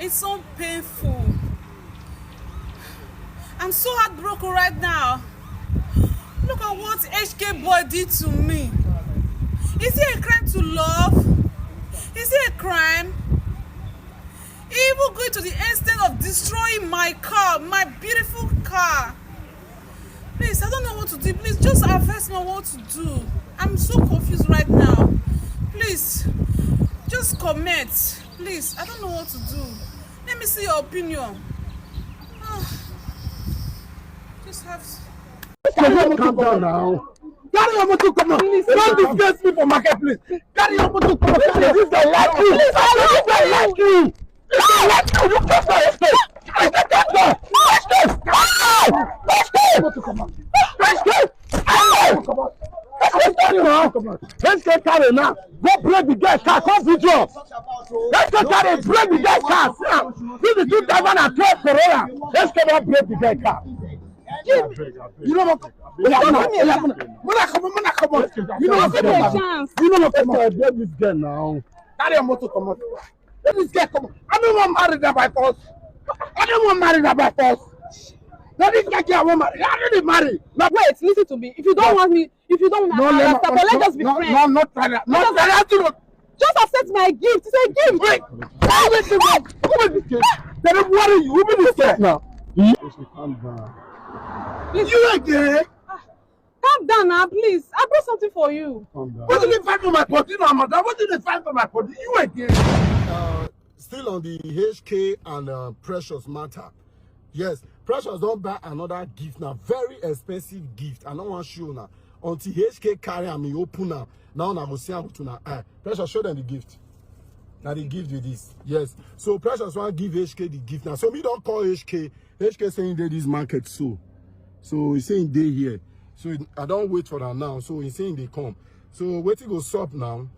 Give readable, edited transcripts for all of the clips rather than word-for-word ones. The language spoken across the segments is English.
It's so painful. I'm so heartbroken right now. Look at what HK boy did to me. Is it a crime to love? Is it a crime? He even going to the extent of destroying my car, my beautiful car. Please, I don't know what to do. Please, just advise me on what to do. I'm so confused right now. Please, just comment. Please, I don't know what to do. Let me see your opinion. Just have... Calm down now. Carry your motor, come on. Don't disgrace me for marketplace. Carry your motor, come on. This guy like you. This guy like you. This guy like you. You just got escape. Let's get carry now. Go break the gate car. Come video. Let's get carry. Break the gate car. This is 2012 Corona. Let's get break the gate car. You know what? You know what? Let this girl now. Carry your motor, come on. Let this girl come on. I don't want married her by force. I don't want married her by force. Let this girl I want married. I already married. Now wait, listen to me. If you don't want me, if you don't want me, let's just be friends. No, not try that. Not try that. Just accept my gift. It's a gift. Wait. Who is this kid? They don't worry you. Who is this kid now? Calm down. Please. You again? Calm down now, please. I brought something for you. What did they find for my body now, madam? What did they find for my body? You again? Still on the HK and Precious matter. Yes, Precious don't buy another gift now. Very expensive gift. I don't want to show now. Until HK carry and me open now. Now I go see to now. Precious, show them the gift. Now the gift with this. Yes. So Precious want give HK the gift now. So me don't call HK. HK saying they this market so he's saying they here. So I don't wait for that now. So he's saying they come. So waiting go stop now.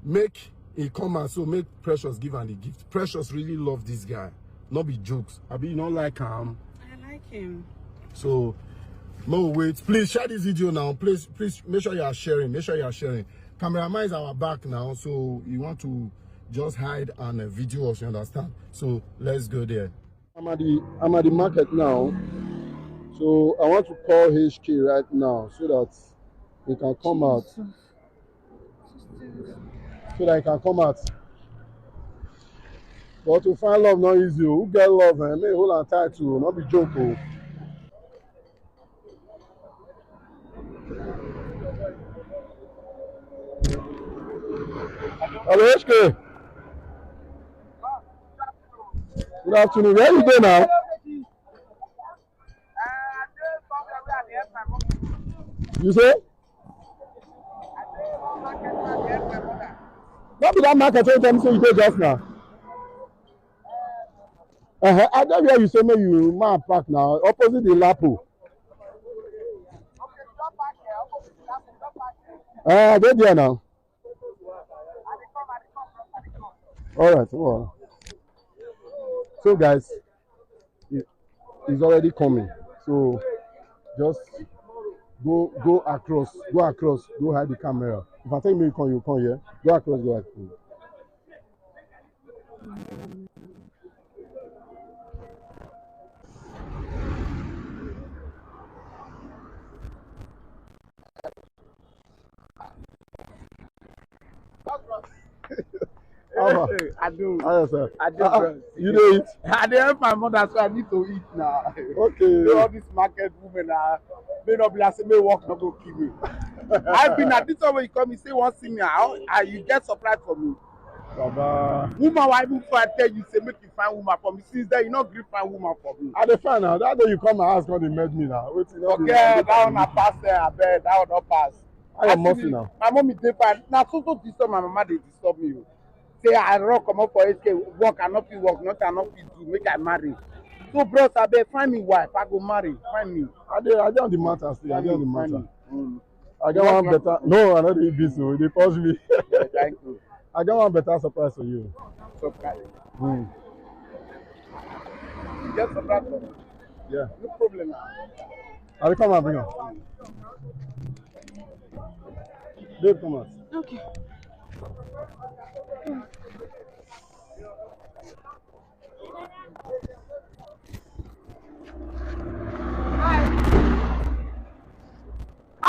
Make it come and so make Precious give her the gift. Precious really love this guy. Not be jokes. I mean, you don't like him. I like him. So no wait. Please share this video now. Please make sure you are sharing. Make sure you are sharing. Cameraman is our back now. So you want to just hide and video us, you understand? So let's go there. I'm at the market now. So I want to call HK right now so that he can come out. So that he can come out. But to find love not easy. Who get love? May hold on tight to not be joke. Hello HK. Good afternoon. Where you going now? You say? Not be that market where you tell me say you go just now. I don't hear you say me you man park now opposite the Lapo. They there now. All right. Well. So guys, it's already coming. So just go across, go hide the camera. If I tell you you come here. Go across, go across. I do. Sir. I do. You know it? I dey help my mother, so I need to eat now. Okay. All these market women may not be like say, may work not go kill me. I've been at this one when you come, you say one thing now, you get surprise for me. Baba. Woman, why even I tell you say make you find woman for me? Since then you not gree find woman for me. I dey find now. That day you come and ask God they met me now. Okay, that one I pass there. I bet that one not pass. I am muffin now. My mommy dey fine. Now so disturb my mama dey disturb me. Say I run come up for HK work, I not fit work, not I not fit do, make I marry. So bros, I beg find me wife, I go marry, find me. I dey on the matter still. I dey on the matter. I get one better. No, I not dey this so they pause me. Thank you. I got one better surprise for you. Surprise. You get surprise for me? Yeah. No problem. I will come and bring her. Babe, come out. Okay.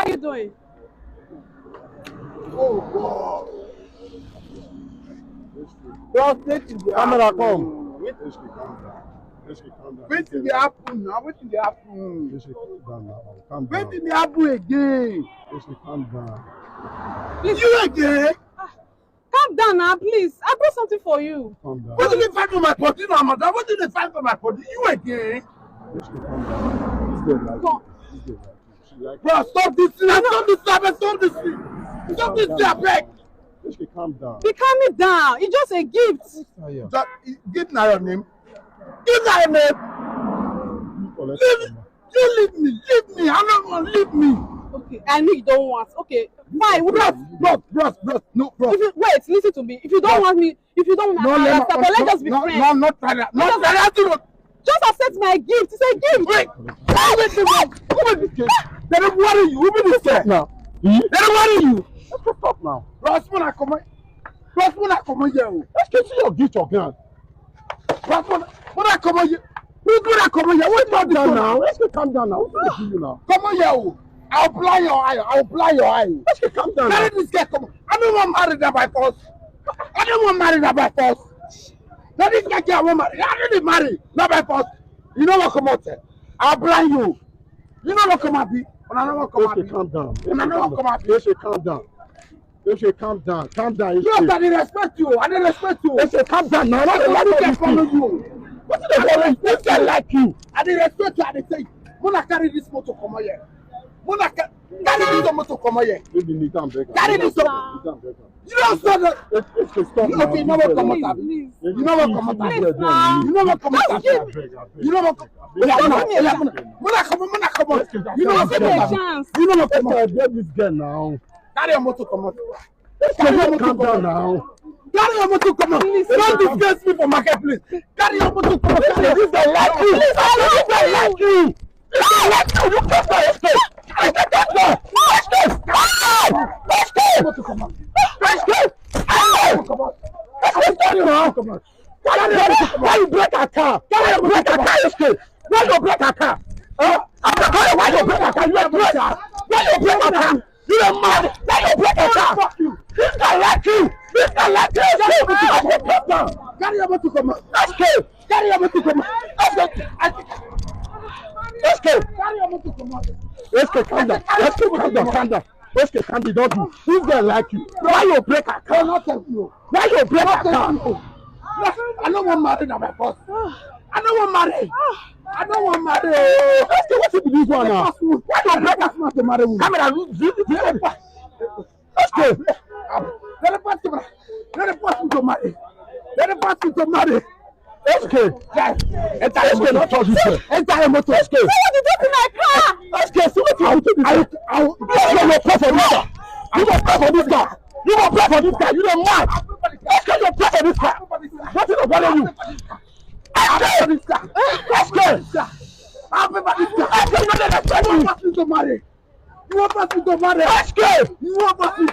How you doing? Oh God. Camera come. Wetin dey happen now? Wetin dey happen? Calm down. Wetin dey happen again? Calm down. Please, You again? calm down now, please. I brought something for you. Calm down. Wetin dey fight for my body now, madam? Wetin dey fight for my body? You again? Come. Bro, stop this thing! Stop this thing! Stop this thing! Stop this thing, abeg! Calm down. Be calming down. It's just a gift. Just give na your name. Give na your name. You leave me. Leave me. I don't want leave me. Okay, I know you don't want. Okay, fine. Bros. No, bros. If you, wait, listen to me. If you don't want me, if you don't want me, but let's just be friends. No, not that. Not that. Just accept my gift. It's a gift. Wait. Who be this kid? They don't worry you. Who be this kid? Now. They don't worry you. Stop now. Bros, when I come here. Let's get to your gift again. Bros, when I come here. When I come here. Wait Calm down now. Let's get calm down now. What's going to you now? Come on here. I'll blind your eye. Let's get calm down Carry now. this guy, come on. I don't want married that by force. Now this guy I want marry. I don't marry. Not by force. You know what come out there? I'll blind you. You know what come out be? When I know what come out be. Calm down. When I know what come out be. Calm down. Calm down. Calm down. Yes, I didn't respect you. Calm down now. I follow you. What did they follow you? This guy like you. I didn't respect you. I didn't say, when I carry this motor come here. Carry this motor come here. Maybe need to break. Carry this motor. You don't stop that. Stop now. Okay, you know what come out. Please. You know what come out. Please, now. You know what come out. You know what come out. You know what Give come me a out. chance. You know what come out. Get this girl now. Carry your motor come out. Calm down now. Carry your motor come out. Don't disgrace me for marketplace. Carry your motor come out. This guy like you. This guy like you. This guy like you. You can't buy a space. Let's go. Why you break our car? Why you break our car? Why you break our car? Why you break our car? You are break. Why you break our car? You are mad. Why you break our car? Fuck you. This guy like you. This guy like you. Carry your motor come out. Let's go. Carry your motor come out. Let's go. Carry your motor come out. Let's go. Calm down. Let's go. Calm down. Let's go. Calm down. Don't do. This guy like you. Why you break our car? Not tell you. Why you break our car? I don't want married now, my boss. I don't want married. Let's go. What's it with this one now? Why you break us not to marry woman? Camera. Let's go. Let the person to marry. Let's go. Let's go. Not touch this way. Enter your motor. Let's go. What did you do to my car? Let's go. See what you do. You must pray for this guy. You must pray for this guy. You must pray for this guy. You don't mind. Let's go. You pray for this guy. What is bother you? Let's go. You want person to marry. Let's go. You want person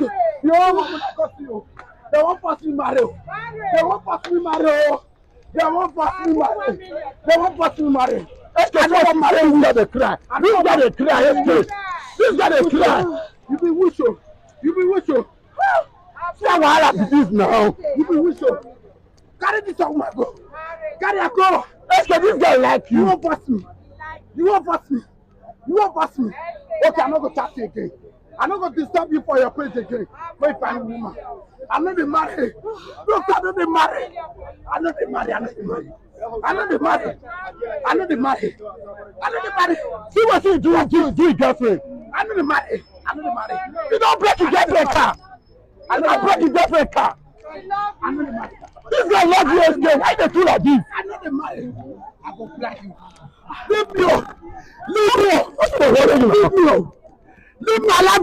to marry. They want person marry. Let's go. I don't marry. You got to cry. You got to cry. Let's go. This got to cry. You be whistle. See how I have this now. You be whistle. Carry this on my go. Carry a go. Let's go. This guy like You you. won't pass me. Okay, I'm not going to chat you again. I'm not going to disturb you for your place again. Wait, find a woman. I'm not married. Look, I'm not married. See what you do, girlfriend. I'm not married. You don't break your girlfriend car. I don't break your girlfriend car. I'm not married. This guy loves you again. Why they do like this? I'm not married. I go fly you. Leave me alone. What's the matter with you? Leave me alive.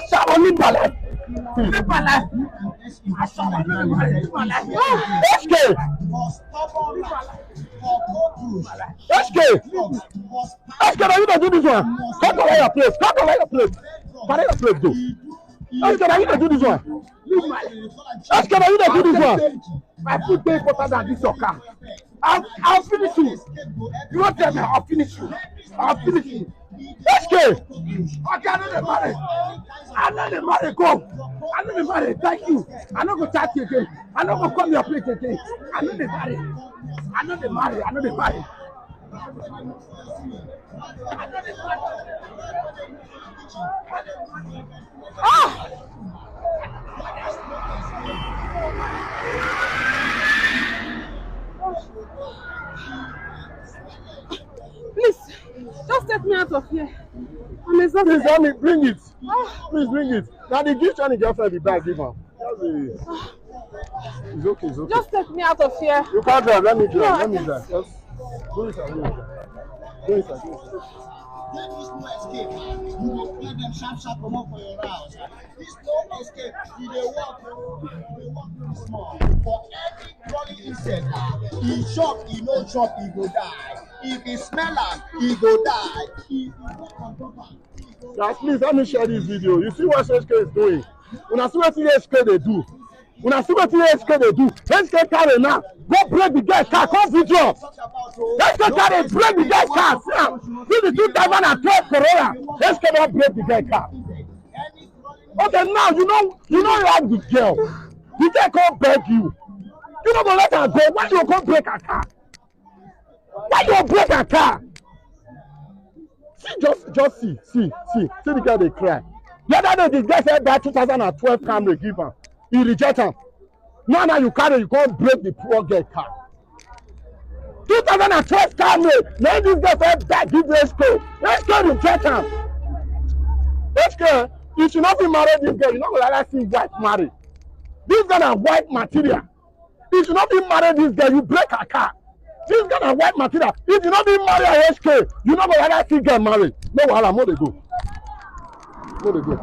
Aṣawo leave my life. Let's go. Now you don't do this one. Come to your place. Carry your plate, though. Let's go. Now you don't do this one. Let's go. Now you don't do this one. My food way better than this your car. I'll finish you. You won't tell me I'll finish you. SK. Okay, I know the marry. I know the marry. Go. I know the marry. Thank you. I know go chat you again. I know go come your place again. I know the marry. I know the marry. I know the marry. Ah! Please, just take me out of here. I'm exhausted. Please help me, bring it. Please bring it. Now the gift and the girlfriend be back, give her. It's okay, it's okay. Just take me out of here. You can't drive, let me drive, No, let me drive. Just go inside, let me drive. Go inside, go inside. There is no escape. You will play them sharp come up for your house. This no escape. You dey walk very small. For every crawling insect, he chop, he no chop, he go die. If he smell am, he go die. If he walk on top am, he go die. Guys, please let me share this video. You see what HK is doing? When I see what HK they do. When I see what HK they do. HK carry now. Go break the guy's car. Come video. HK carry break the guy's car. This is 2012 Corolla. HK don't break the guy's car. Okay, now you know you have the girl. The girl can't beg you. You don't go let her go. Why you go break her car? Why you break her car? See, just see the girl they cry. The other day, the guy said that 2012 Camry give her. He reject her. Now you carry, you can't break the poor girl car. 2012 Camry. Now this guy said that give HK. HK reject her. HK, you should not be married this girl. You're not going to let her see white married. This girl is white material. You should not be married this girl. You break her car. This girl is white material. If you not be married HK, you're not going to let her see girl married. No, more they go. More they go.